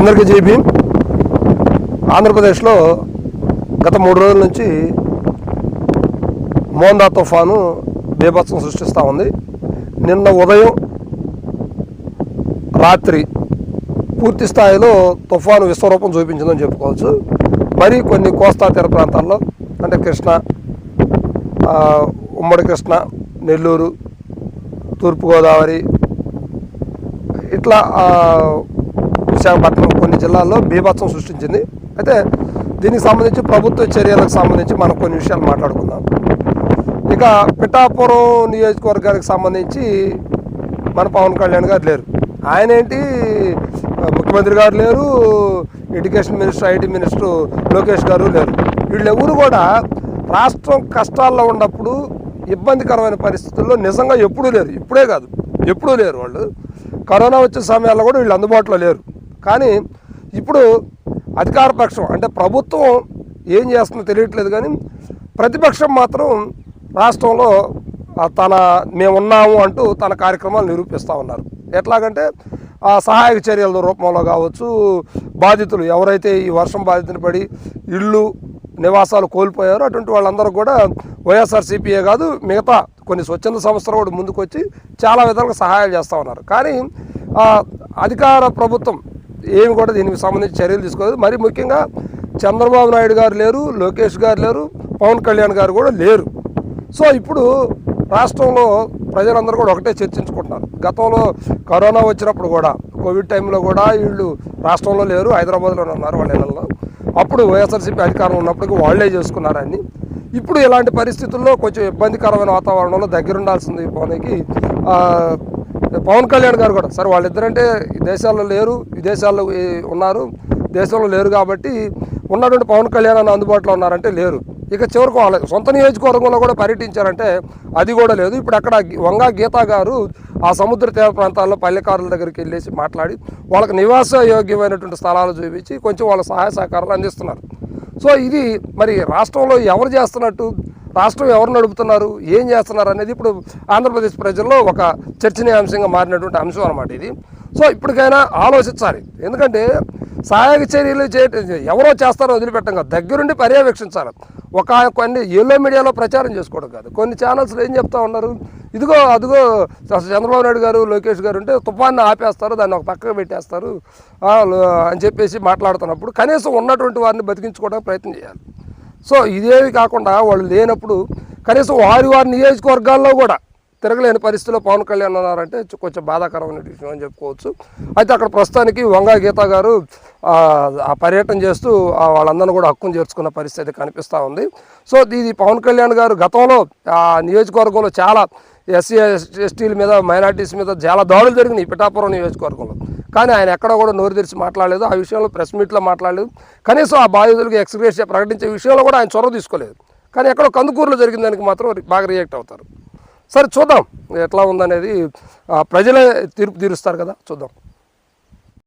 అందరికీ జై భీమ్. ఆంధ్రప్రదేశ్లో గత 3 రోజుల నుంచి మోందా తుఫాను బీభత్సం సృష్టిస్తూ ఉంది. నిన్న ఉదయం రాత్రి పూర్తి స్థాయిలో తుఫాను విశ్వరూపం చూపించిందని చెప్పుకోవచ్చు. మరి కొన్ని కోస్తా తీర ప్రాంతాల్లో అంటే కృష్ణా, ఉమ్మడి కృష్ణా, నెల్లూరు, తూర్పుగోదావరి, ఇట్లా విశాఖపట్నం కొన్ని జిల్లాల్లో బీభత్సం సృష్టించింది. అయితే దీనికి సంబంధించి ప్రభుత్వ చర్యలకు సంబంధించి మనం కొన్ని విషయాలు మాట్లాడుకుందాం. ఇక పిఠాపురం నియోజకవర్గానికి సంబంధించి మన పవన్ కళ్యాణ్ గారు లేరు. ఆయన ఏంటి, ముఖ్యమంత్రి గారు లేరు, education minister, IT minister Lokesh గారు లేరు. వీళ్ళెవరు కూడా రాష్ట్రం కష్టాల్లో ఉన్నప్పుడు ఇబ్బందికరమైన పరిస్థితుల్లో నిజంగా ఎప్పుడూ లేరు. ఇప్పుడే కాదు, ఎప్పుడూ లేరు. వాళ్ళు కరోనా వచ్చే సమయాల్లో కూడా వీళ్ళు అందుబాటులో లేరు. కానీ ఇప్పుడు అధికార పక్షం అంటే ప్రభుత్వం ఏం చేస్తుందో తెలియట్లేదు, కానీ ప్రతిపక్షం మాత్రం రాష్ట్రంలో మేమున్నాము అంటూ తన కార్యక్రమాలు నిరూపిస్తూ ఉన్నారు. ఎట్లాగంటే సహాయక చర్యల రూపంలో కావచ్చు, బాధితులు ఎవరైతే ఈ వర్షం బాధితులు పడి ఇళ్ళు నివాసాలు కోల్పోయారో అటువంటి వాళ్ళందరూ కూడా వైఎస్ఆర్సీపీయే కాదు మిగతా కొన్ని స్వచ్ఛంద సంస్థలు కూడా ముందుకొచ్చి చాలా విధాలుగా సహాయాలు చేస్తూ ఉన్నారు. కానీ అధికార ప్రభుత్వం ఏమి కూడా దీనికి సంబంధించి చర్యలు తీసుకోలేదు. మరి ముఖ్యంగా చంద్రబాబు నాయుడు గారు లేరు, లోకేష్ గారు లేరు, పవన్ కళ్యాణ్ గారు కూడా లేరు. సో ఇప్పుడు రాష్ట్రంలో ప్రజలందరూ కూడా ఒకటే చర్చించుకుంటున్నారు. గతంలో కరోనా వచ్చినప్పుడు కూడా, కోవిడ్ టైంలో కూడా వీళ్ళు రాష్ట్రంలో లేరు, హైదరాబాద్లోనే ఉన్నారు వాళ్ళ ఇళ్లలో. అప్పుడు వైఎస్ఆర్సీపీ అధికారంలో ఉన్నప్పటికీ వాళ్లే చేసుకున్నారని. ఇప్పుడు ఇలాంటి పరిస్థితుల్లో కొంచెం ఇబ్బందికరమైన వాతావరణంలో దగ్గరుండాల్సింది పవన్కి. పవన్ కళ్యాణ్ గారు కూడా సరే వాళ్ళిద్దరంటే దేశాల్లో లేరు, విదేశాల్లో ఉన్నారు, దేశంలో లేరు కాబట్టి ఉన్నటువంటి పవన్ కళ్యాణ్ అని అందుబాటులో ఉన్నారంటే లేరు. ఇక చివరికి వాళ్ళ సొంత నియోజకవర్గంలో కూడా పర్యటించారంటే అది కూడా లేదు. ఇప్పుడు అక్కడ వంగా గీతా గారు ఆ సముద్ర తీర ప్రాంతాల్లో పల్లెకారుల దగ్గరికి వెళ్ళేసి మాట్లాడి వాళ్ళకి నివాస యోగ్యమైనటువంటి స్థలాలు చూపించి కొంచెం వాళ్ళ సహాయ సహకారాలు అందిస్తున్నారు. సో ఇది మరి రాష్ట్రంలో ఎవరు చేస్తున్నట్టు, రాష్ట్రం ఎవరు నడుపుతున్నారు, ఏం చేస్తున్నారు అనేది ఇప్పుడు ఆంధ్రప్రదేశ్ ప్రజల్లో ఒక చర్చనీయాంశంగా మారినటువంటి అంశం అన్నమాట ఇది. సో ఇప్పటికైనా ఆలోచించాలి. ఎందుకంటే సహాయక చర్యలు ఎవరో చేస్తారో వదిలిపెట్టం కాదు, దగ్గరుండి పర్యవేక్షించాలి. కొన్ని ఎల్లో మీడియాలో ప్రచారం చేసుకోవడం కాదు. కొన్ని ఛానల్స్లో ఏం చెప్తా ఉన్నారు, ఇదిగో అదిగో చంద్రబాబు నాయుడు గారు, లోకేష్ గారు ఉంటే తుఫాన్ని ఆపేస్తారు, దాన్ని ఒక పక్కకు పెట్టేస్తారు అని చెప్పేసి మాట్లాడుతున్నప్పుడు కనీసం ఉన్నటువంటి వారిని బతికించుకోవడానికి ప్రయత్నం చేయాలి. సో ఇదేవి కాకుండా వాళ్ళు లేనప్పుడు కనీసం వారి నియోజకవర్గాల్లో కూడా తిరగలేని పరిస్థితిలో పవన్ కళ్యాణ్ ఉన్నారంటే కొంచెం బాధాకరమైన విషయం అని చెప్పుకోవచ్చు. అయితే అక్కడ ప్రస్తుతానికి వంగా గీతా గారు ఆ పర్యటన చేస్తూ వాళ్ళందరినీ కూడా హక్కును చేర్చుకున్న పరిస్థితి కనిపిస్తూ ఉంది. సో ఇది పవన్ కళ్యాణ్ గారు గతంలో ఆ నియోజకవర్గంలో చాలా ఎస్సీ ఎస్టీల మీద, మైనార్టీస్ మీద చాలా దాడులు జరిగినాయి పిఠాపురం నియోజకవర్గంలో. కానీ ఆయన ఎక్కడ కూడా నోరు తెరిచి మాట్లాడలేదు, ఆ విషయంలో ప్రెస్ మీట్లో మాట్లాడలేదు, కనీసం ఆ బాధితులకు ఎక్స్గ్రేషియా ప్రకటించే విషయంలో కూడా ఆయన చొరవ తీసుకోలేదు. కానీ ఎక్కడో కందుకూరులో జరిగిన దానికి మాత్రం బాగా రియాక్ట్ అవుతారు. సరే చూద్దాం ఎట్లా ఉందనేది, ప్రజలే తీర్పు తీరుస్తారు కదా, చూద్దాం.